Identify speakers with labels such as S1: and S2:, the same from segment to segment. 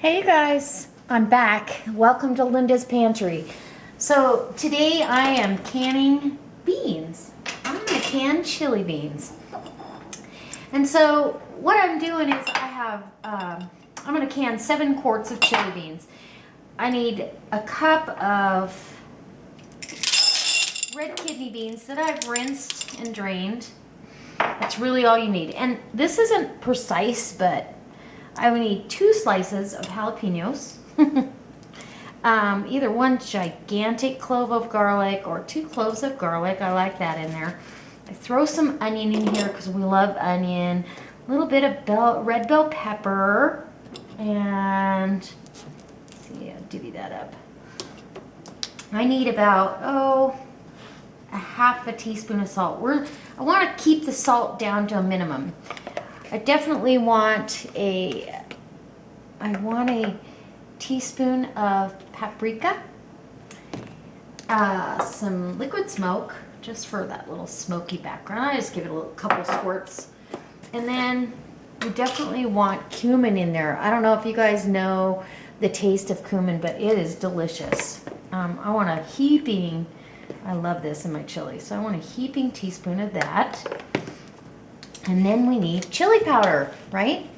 S1: Hey you guys, I'm back. Welcome to Linda's Pantry. So today I am canning beans. I'm gonna can chili beans. And so what I'm doing is I'm gonna can 7 quarts of chili beans. I need a cup of red kidney beans that I've rinsed and drained. That's really all you need. And this isn't precise, but I would need 2 slices of jalapenos, either one gigantic clove of garlic or 2 cloves of garlic. I like that in there. I throw some onion in here because we love onion. A little bit of red bell pepper, and let's see, I'll divvy that up. I need about a half a teaspoon of salt. I want to keep the salt down to a minimum. I definitely want a teaspoon of paprika, some liquid smoke, just for that little smoky background. I just give it a couple squirts. And then we definitely want cumin in there. I don't know if you guys know the taste of cumin, but it is delicious. I want a heaping, I love this in my chili, so I want a heaping teaspoon of that. And then we need chili powder, right?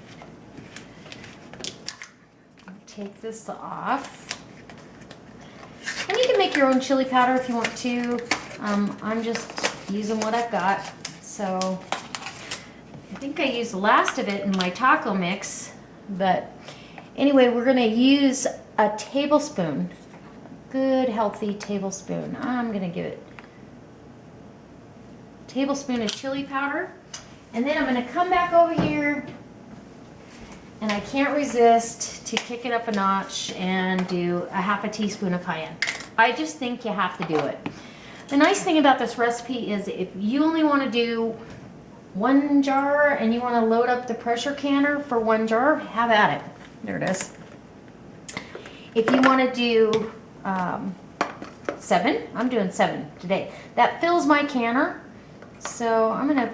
S1: Take this off. And you can make your own chili powder if you want to. I'm just using what I've got. So I think I used the last of it in my taco mix. But anyway, we're gonna use a tablespoon, a good healthy tablespoon. I'm gonna give it a tablespoon of chili powder. And then I'm going to come back over here, and I can't resist to kick it up a notch and do a half a teaspoon of cayenne. I just think you have to do it. The nice thing about this recipe is if you only want to do 1 jar and you want to load up the pressure canner for 1 jar, have at it. There it is. If you want to do 7, I'm doing 7 today. That fills my canner, so I'm going to,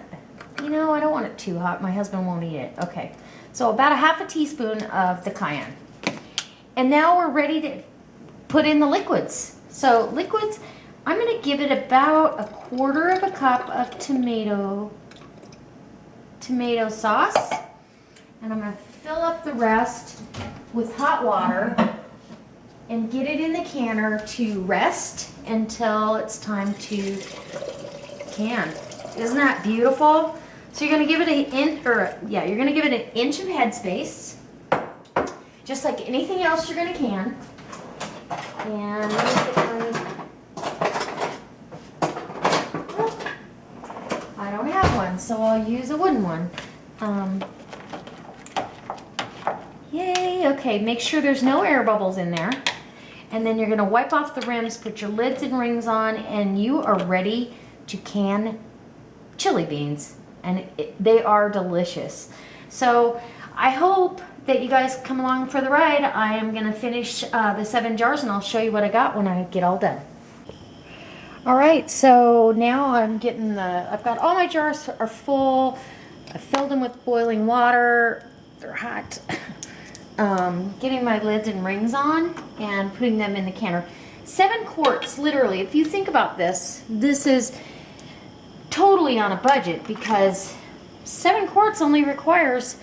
S1: I don't want it too hot. My husband won't eat it. Okay, so about a half a teaspoon of the cayenne. And now we're ready to put in the liquids. So liquids, I'm going to give it about a 1/4 cup of tomato sauce. And I'm going to fill up the rest with hot water and get it in the canner to rest until it's time to can. Isn't that beautiful? So you're going to give it you're going to give it an inch of headspace, just like anything else you're going to can. And I don't have one, so I'll use a wooden one. Yay! Okay, make sure there's no air bubbles in there, and then you're going to wipe off the rims, put your lids and rings on, and you are ready to can chili beans. And they are delicious. So I hope that you guys come along for the ride. I am going to finish the 7 jars, and I'll show you what I got when I get all done. All right, so now I've got all my jars are full. I filled them with boiling water. They're hot. Getting my lids and rings on and putting them in the canner. 7 quarts, literally. If you think about this, this is totally on a budget, because 7 quarts only requires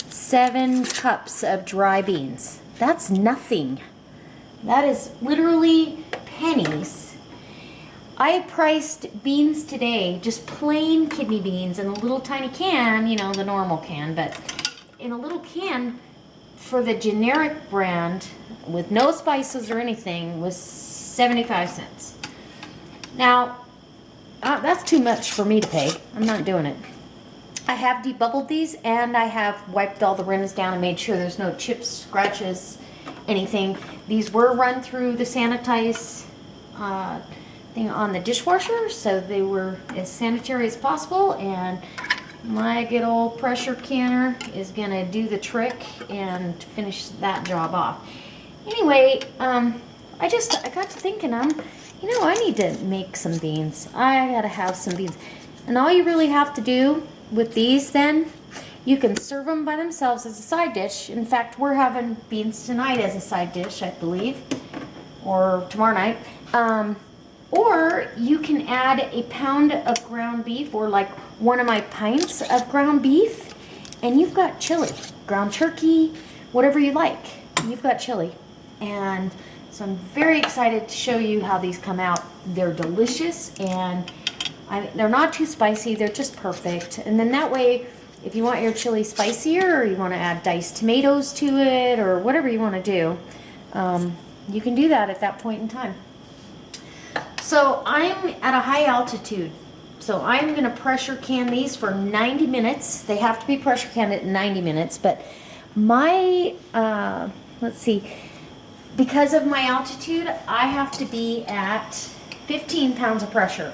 S1: 7 cups of dry beans. That's nothing. That is literally pennies. I priced beans today, just plain kidney beans in a little tiny can, the normal can, but in a little can for the generic brand with no spices or anything was 75 cents. Now, that's too much for me to pay. I'm not doing it. I have debubbled these, and I have wiped all the rims down and made sure there's no chips, scratches, anything. These were run through the sanitize thing on the dishwasher, so they were as sanitary as possible, and my good old pressure canner is gonna do the trick and finish that job off. Anyway, I got to thinking, I need to make some beans. I gotta have some beans. And all you really have to do with these then You can serve them by themselves as a side dish. In fact, we're having beans tonight as a side dish, I believe, or tomorrow night. Or you can add a pound of ground beef, or like one of my pints of ground beef, and you've got chili, ground turkey, whatever you like. You've got chili. And so I'm very excited to show you how these come out. They're delicious, and they're not too spicy. They're just perfect. And then that way, if you want your chili spicier, or you want to add diced tomatoes to it, or whatever you want to do, you can do that at that point in time. So I'm at a high altitude. So I'm going to pressure can these for 90 minutes. They have to be pressure canned at 90 minutes. But my, let's see, because of my altitude, I have to be at 15 pounds of pressure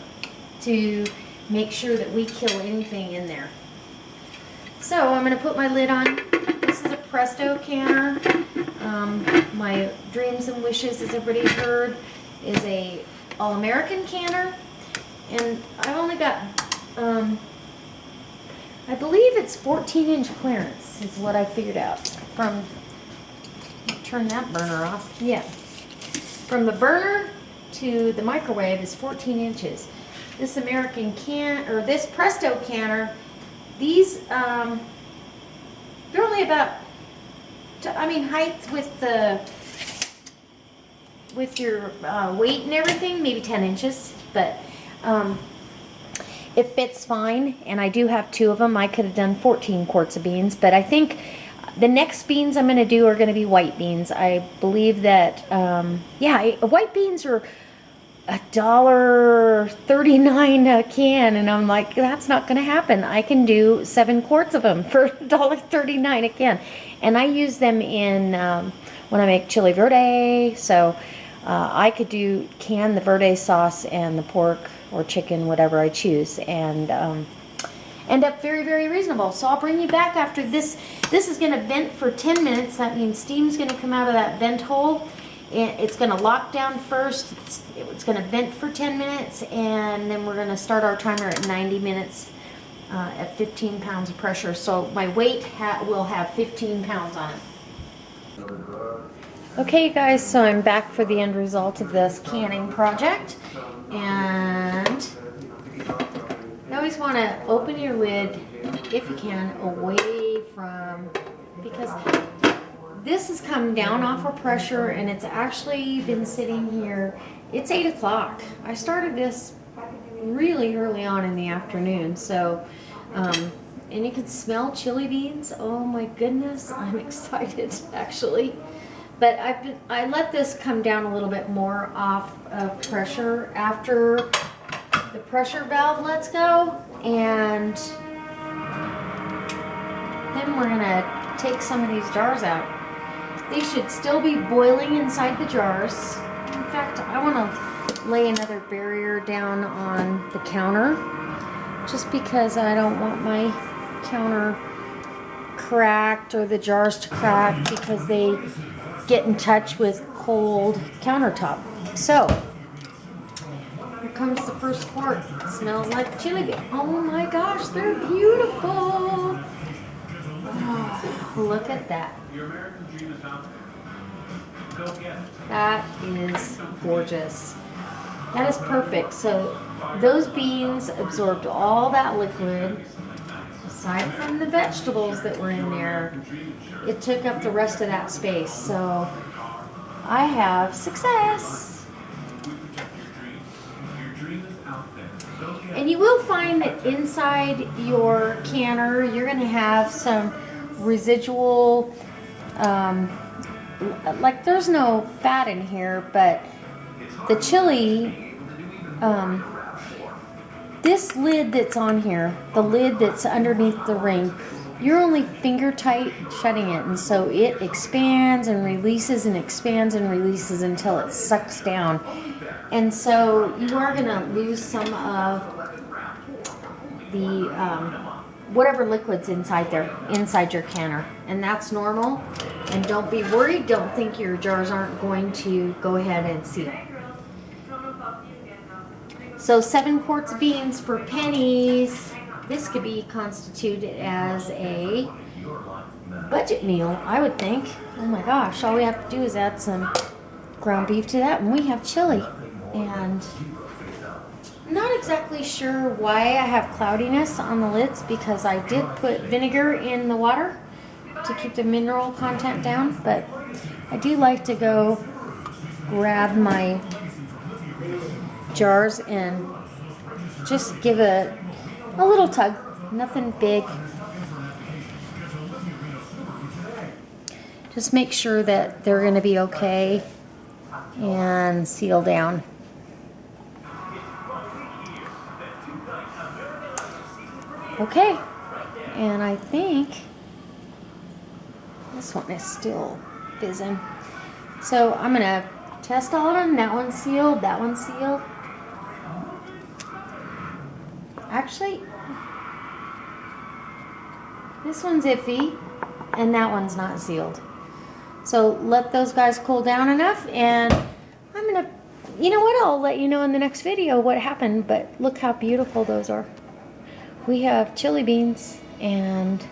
S1: to make sure that we kill anything in there. So I'm going to put my lid on. This is a Presto canner. My Dreams and Wishes, as everybody's heard, is a All-American canner. And I've only got, I believe it's 14-inch clearance is what I figured out from, turn that burner off. Yeah. From the burner to the microwave is 14 inches. This American this Presto canner, these, they're only about, height with your weight and everything, maybe 10 inches, but it fits fine. And I do have 2 of them. I could have done 14 quarts of beans, but I think the next beans I'm going to do are going to be white beans. I believe that, white beans are $1.39 a can, and I'm like, that's not going to happen. I can do 7 quarts of them for $1.39 a can, and I use them in when I make chili verde. So I could can the verde sauce and the pork or chicken, whatever I choose, and end up very, very reasonable. So I'll bring you back after this. This is going to vent for 10 minutes. That means steam's going to come out of that vent hole. It's going to lock down first. It's going to vent for 10 minutes, and then we're going to start our timer at 90 minutes at 15 pounds of pressure. So my weight will have 15 pounds on it. Okay, guys, so I'm back for the end result of this canning project. And you always want to open your lid, if you can, away from, because this has come down off of pressure, and it's actually been sitting here. It's 8 o'clock. I started this really early on in the afternoon, so, and you can smell chili beans. Oh my goodness, I'm excited, actually. But I let this come down a little bit more off of pressure after the pressure valve lets go, and then we're gonna take some of these jars out. They should still be boiling inside the jars. In fact, I want to lay another barrier down on the counter, just because I don't want my counter cracked or the jars to crack, because they get in touch with cold countertop. So here comes the first quart. It smells like chili bean. Oh my gosh, they're beautiful. Oh, look at that. That is gorgeous. That is perfect. So those beans absorbed all that liquid. Aside from the vegetables that were in there, it took up the rest of that space. So I have success. And you will find that inside your canner, you're going to have some residual, like there's no fat in here, but the chili, this lid that's on here, the lid that's underneath the ring, you're only finger tight shutting it, and so it expands and releases and expands and releases until it sucks down. And so you are going to lose some of the whatever liquid's inside there, inside your canner, and that's normal. And don't be worried. Don't think your jars aren't going to go ahead and seal. So 7 quarts of beans for pennies. This could be constituted as a budget meal, I would think. Oh my gosh, all we have to do is add some ground beef to that and we have chili. And I'm not exactly sure why I have cloudiness on the lids, because I did put vinegar in the water to keep the mineral content down, but I do like to go grab my jars and just give a little tug, nothing big. Just make sure that they're going to be okay and seal down. Okay, and I think this one is still fizzing. So I'm going to test all of them. That one's sealed, that one's sealed. Actually, this one's iffy and that one's not sealed. So let those guys cool down enough and I'm gonna, you know what, I'll let you know in the next video what happened, but look how beautiful those are. We have chili beans and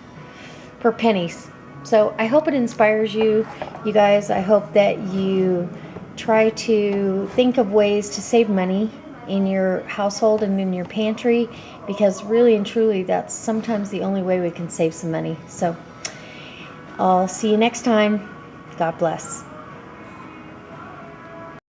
S1: for pennies. So I hope it inspires you, you guys. I hope that you try to think of ways to save money in your household and in your pantry, because really and truly that's sometimes the only way we can save some money. So I'll see you next time. God bless.